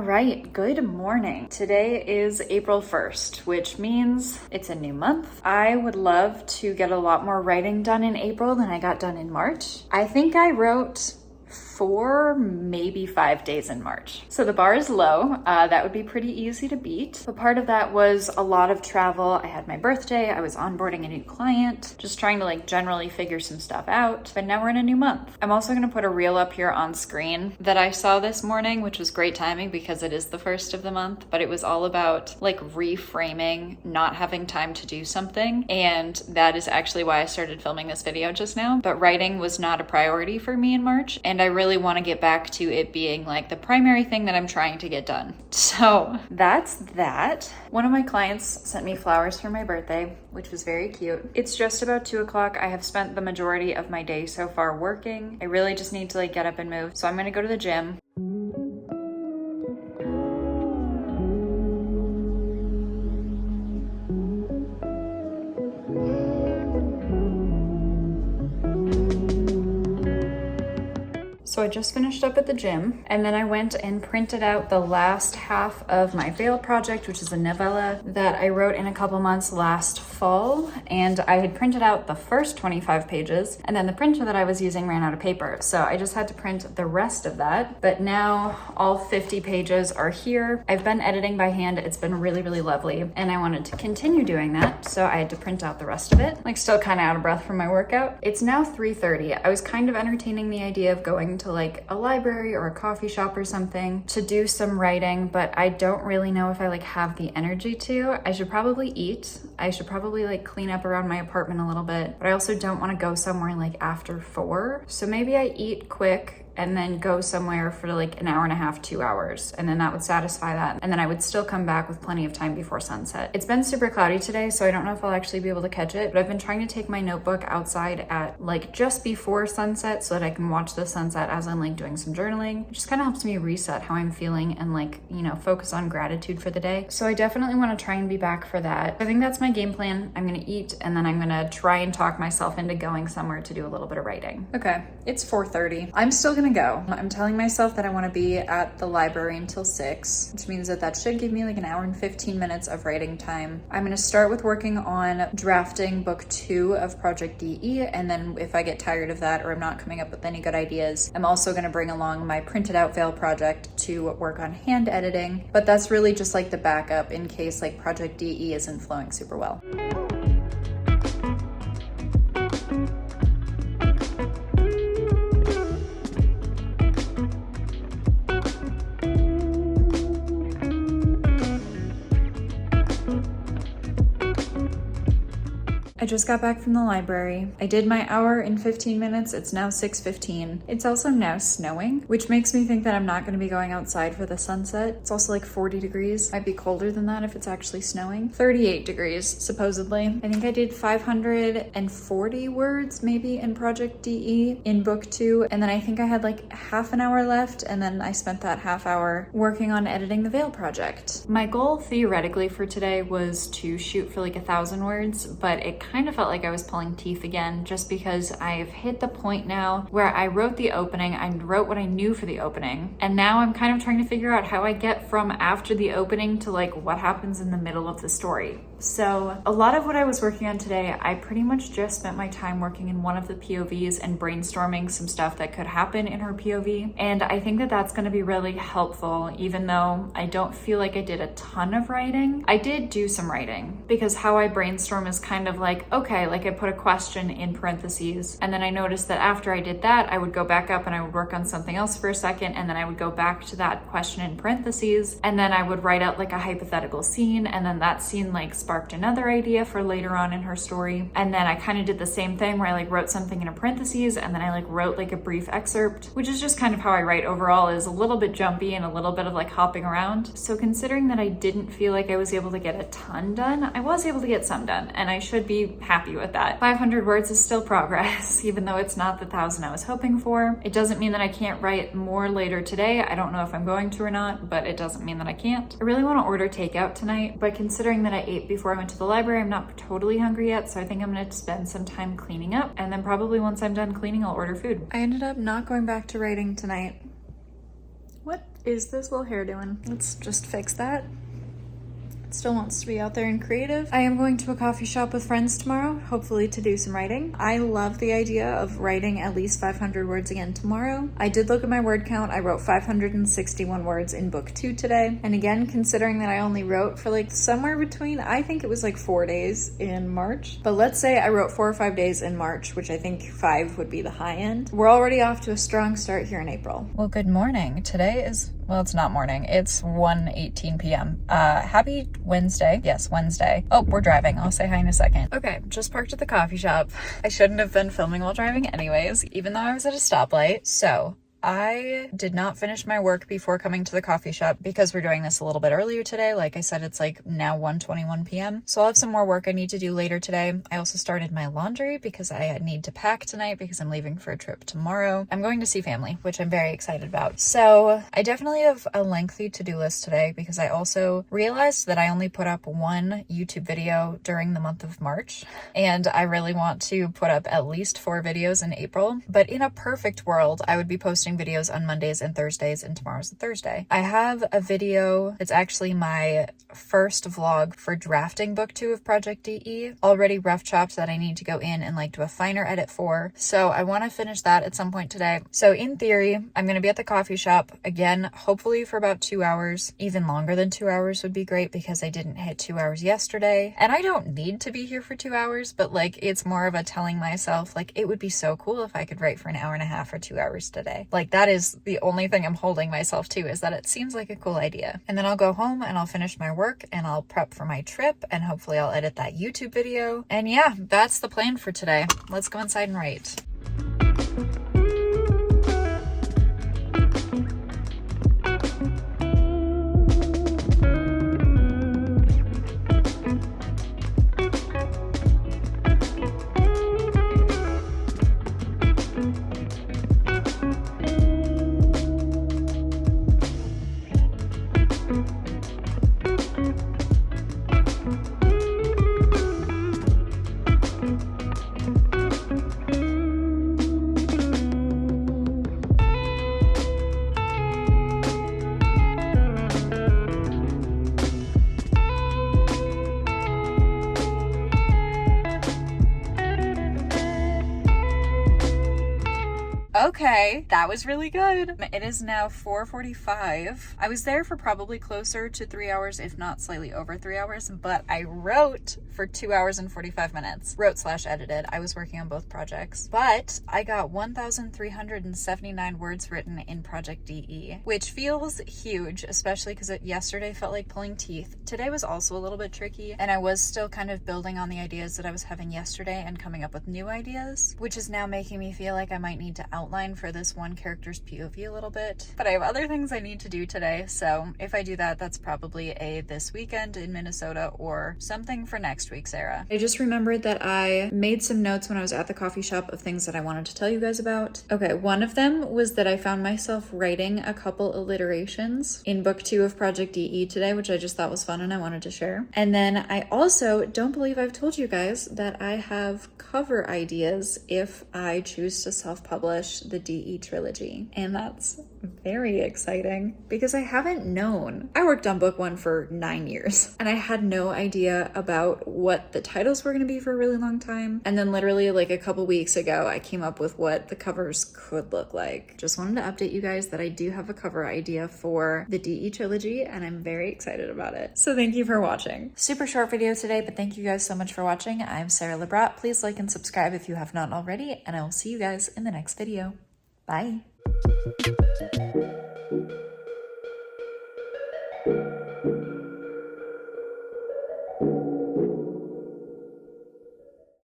right, good morning. Today is April 1st, which means it's a new month. I would love to get a lot more writing done in April than I got done in March. I think I wrote 4, maybe 5 days in March. So the bar is low. That would be pretty easy to beat. But part of that was a lot of travel. I had my birthday. I was onboarding a new client, just trying to generally figure some stuff out. But now we're in a new month. I'm also going to put a reel up here on screen that I saw this morning, which was great timing because it is the first of the month, but it was all about reframing not having time to do something. And that is actually why I started filming this video just now. But writing was not a priority for me in March. And I really want to get back to it being the primary thing that I'm trying to get done. So that's that. One of my clients sent me flowers for my birthday, which was very cute. It's just about 2 o'clock. I have spent the majority of my day so far working. I really just need to get up and move. So I'm going to go to the gym. So I just finished up at the gym, and then I went and printed out the last half of my Veil project, which is a novella that I wrote in a couple months last fall. And I had printed out the first 25 pages, and then the printer that I was using ran out of paper. So I just had to print the rest of that. But now all 50 pages are here. I've been editing by hand. It's been really, really lovely. And I wanted to continue doing that. So I had to print out the rest of it. Still kind of out of breath from my workout. It's now 3:30. I was kind of entertaining the idea of going to a library or a coffee shop or something to do some writing, but I don't really know if I have the energy to. I should probably eat. I should probably clean up around my apartment a little bit, but I also don't want to go somewhere after 4. So maybe I eat quick and then go somewhere for an hour and a half, 2 hours. And then that would satisfy that. And then I would still come back with plenty of time before sunset. It's been super cloudy today, so I don't know if I'll actually be able to catch it, but I've been trying to take my notebook outside at just before sunset so that I can watch the sunset as I'm doing some journaling. It just kind of helps me reset how I'm feeling and focus on gratitude for the day. So I definitely want to try and be back for that. I think that's my game plan. I'm going to eat and then I'm going to try and talk myself into going somewhere to do a little bit of writing. Okay, it's 4:30. I'm still going to go. I'm telling myself that I want to be at the library until 6, which means that should give me an hour and 15 minutes of writing time. I'm going to start with working on drafting book 2 of Project DE, and then if I get tired of that or I'm not coming up with any good ideas, I'm also going to bring along my printed out Veil project to work on hand editing, but that's really just the backup in case Project DE isn't flowing super well. I just got back from the library. I did my hour and 15 minutes. It's now 6:15. It's also now snowing, which makes me think that I'm not going to be going outside for the sunset. It's also 40 degrees. Might be colder than that if it's actually snowing. 38 degrees, supposedly. I think I did 540 words maybe in Project DE in book 2. And then I think I had half an hour left. And then I spent that half hour working on editing the Veil project. My goal theoretically for today was to shoot for 1,000 words, but it kind of felt like I was pulling teeth again just because I've hit the point now where I wrote the opening, I wrote what I knew for the opening, and now I'm kind of trying to figure out how I get from after the opening to what happens in the middle of the story. So a lot of what I was working on today, I pretty much just spent my time working in one of the POVs and brainstorming some stuff that could happen in her POV. And I think that that's going to be really helpful, even though I don't feel like I did a ton of writing. I did do some writing because how I brainstorm is kind of okay, I put a question in parentheses. And then I noticed that after I did that, I would go back up and I would work on something else for a second. And then I would go back to that question in parentheses. And then I would write out a hypothetical scene. And then that scene sparked another idea for later on in her story. And then I kind of did the same thing where I wrote something in a parentheses and then I wrote a brief excerpt, which is just kind of how I write overall, is a little bit jumpy and a little bit of hopping around. So considering that I didn't feel like I was able to get a ton done, I was able to get some done and I should be happy with that. 500 words is still progress, even though it's not the 1,000 I was hoping for. It doesn't mean that I can't write more later today. I don't know if I'm going to or not, but it doesn't mean that I can't. I really want to order takeout tonight, but considering that I ate before I went to the library, I'm not totally hungry yet, so I think I'm going to spend some time cleaning up, and then probably once I'm done cleaning, I'll order food. I ended up not going back to writing tonight. What? is this little hair doing? Let's just fix that. Still wants to be out there and creative. I am going to a coffee shop with friends tomorrow, hopefully to do some writing. I love the idea of writing at least 500 words again tomorrow. I did look at my word count. I wrote 561 words in book 2 today. And again, considering that I only wrote for like somewhere between, I think it was like 4 days in March. But let's say I wrote 4 or 5 days in March, which I think 5 would be the high end. We're already off to a strong start here in April. Well, good morning. Today is, well, it's not morning. It's 1:18 p.m. Happy Wednesday. Yes, Wednesday. Oh, we're driving. I'll say hi in a second. Okay, just parked at the coffee shop. I shouldn't have been filming while driving anyways, even though I was at a stoplight. So I did not finish my work before coming to the coffee shop because we're doing this a little bit earlier today. Like I said, it's like now 1:21 p.m. So I'll have some more work I need to do later today. I also started my laundry because I need to pack tonight because I'm leaving for a trip tomorrow. I'm going to see family, which I'm very excited about. So I definitely have a lengthy to-do list today because I also realized that I only put up one YouTube video during the month of March, and I really want to put up at least 4 videos in April. But in a perfect world, I would be posting videos on Mondays and Thursdays, and tomorrow's a Thursday. I have a video, it's actually my first vlog for drafting book 2 of Project DE, already rough chopped that I need to go in and like do a finer edit for. So I want to finish that at some point today. So in theory, I'm going to be at the coffee shop again, hopefully for about 2 hours. Even longer than 2 hours would be great because I didn't hit 2 hours yesterday. And I don't need to be here for 2 hours, but like it's more of a telling myself like it would be so cool if I could write for an hour and a half or 2 hours today. Like that is the only thing I'm holding myself to, is that it seems like a cool idea. And then I'll go home and I'll finish my work and I'll prep for my trip and hopefully I'll edit that YouTube video. And yeah, that's the plan for today. Let's go inside and write. Okay, that was really good. It is now 4:45. I was there for probably closer to 3 hours, if not slightly over 3 hours, but I wrote for 2 hours and 45 minutes. Wrote/edited. I was working on both projects, but I got 1,379 words written in Project DE, which feels huge, especially because yesterday felt like pulling teeth. Today was also a little bit tricky, and I was still kind of building on the ideas that I was having yesterday and coming up with new ideas, which is now making me feel like I might need to outline for this one character's POV a little bit. But I have other things I need to do today, so if I do that, that's probably a this weekend in Minnesota or something for next week, Sarah. I just remembered that I made some notes when I was at the coffee shop of things that I wanted to tell you guys about. Okay, one of them was that I found myself writing a couple alliterations in book 2 of Project DE today, which I just thought was fun and I wanted to share. And then I also don't believe I've told you guys that I have cover ideas if I choose to self-publish the DE trilogy. And that's very exciting because I haven't known. I worked on book 1 for 9 years and I had no idea about what the titles were going to be for a really long time. And then literally like a couple weeks ago, I came up with what the covers could look like. Just wanted to update you guys that I do have a cover idea for the DE trilogy and I'm very excited about it. So thank you for watching. Super short video today, but thank you guys so much for watching. I'm Sara Lubratt. Please like and subscribe if you have not already, and I will see you guys in the next video. Bye.